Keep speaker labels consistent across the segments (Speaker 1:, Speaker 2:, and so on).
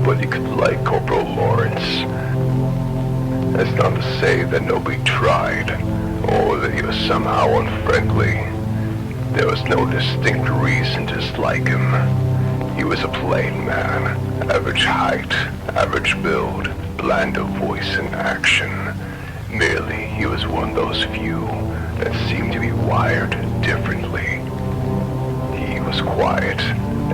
Speaker 1: nobody could like Corporal Lawrence. That's not to say that nobody tried, or that he was somehow unfriendly. There was no distinct reason to dislike him. He was a plain man, average height, average build, bland of voice and action. Merely, he was one of those few that seemed to be wired differently. He was quiet,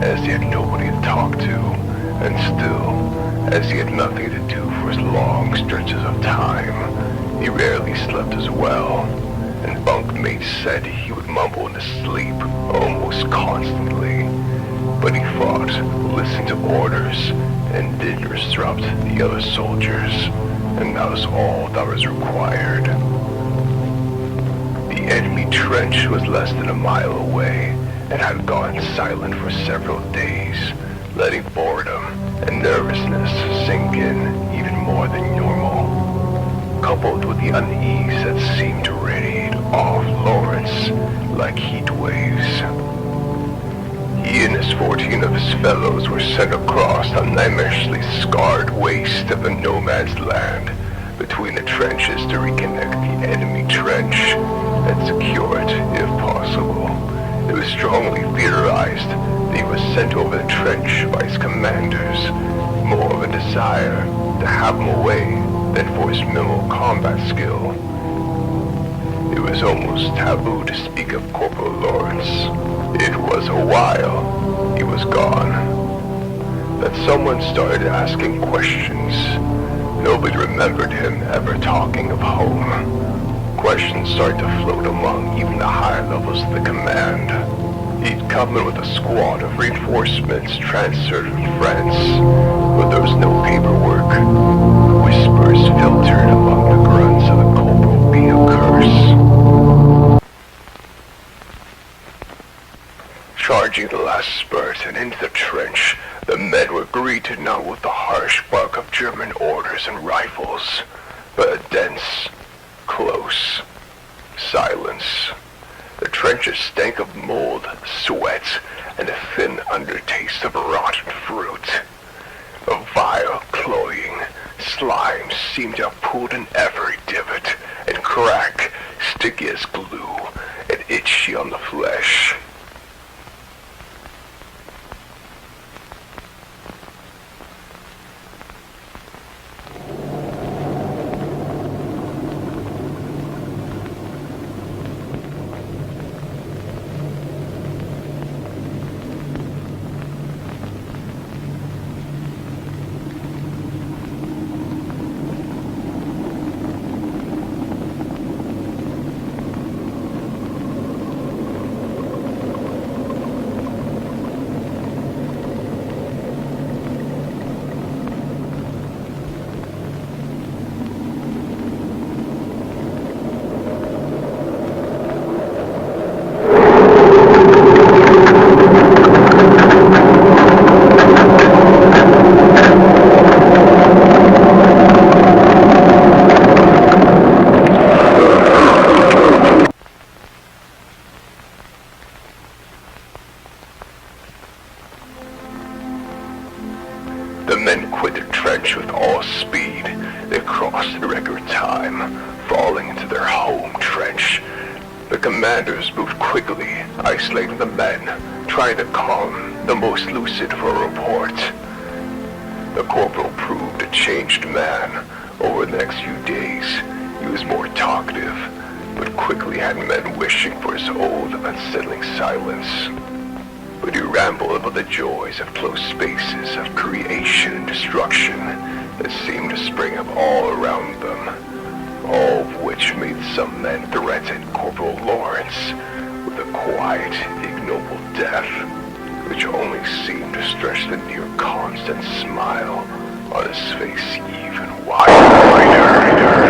Speaker 1: as he had nobody to talk to, and still, as he had nothing to do for long stretches of time, he rarely slept as well, and bunkmates said he would mumble in his sleep almost constantly. But he fought, listened to orders, and didn't disrupt the other soldiers, and that was all that was required. The enemy trench was less than a mile away, and had gone silent for several days, letting boredom and nervousness sink in even more than normal, coupled with the unease that seemed to radiate off Lawrence like heat waves. He and his 14 of his fellows were sent across the nightmarishly scarred waste of the no man's land between the trenches to reconnect the enemy trench and secure it if possible. It was strongly theorized that he was sent over the trench by his commanders, more of a desire to have him away than for his minimal combat skill. It was almost taboo to speak of Corporal Lawrence. It was a while he was gone that someone started asking questions. Nobody remembered him ever talking of home. Questions started to float among even the higher levels of the command. He'd come in with a squad of reinforcements transferred from France, but there was no paperwork. Whispers filtered among the grunts of the corporal being a curse. Charging the last spurt and into the trench, the men were greeted not with the harsh bark of German orders and rifles, but a dense, close silence. The trenches stank of mold, sweat, and a thin undertaste of rotten fruit. A vile, cloying slime seemed to have pooled in every divot and crack, sticky as glue and itchy on the flesh. The men quit the trench with all speed. They crossed in record time, falling into their home trench. The commanders moved quickly, isolating the men, trying to calm the most lucid for a report. The corporal proved a changed man. Over the next few days, he was more talkative, but quickly had men wishing for his old, unsettling silence. But he rambled about the joys of close spaces of creation and destruction that seemed to spring up all around them, all of which made some men threaten Corporal Lawrence with a quiet, ignoble death, which only seemed to stretch the near constant smile on his face even wider.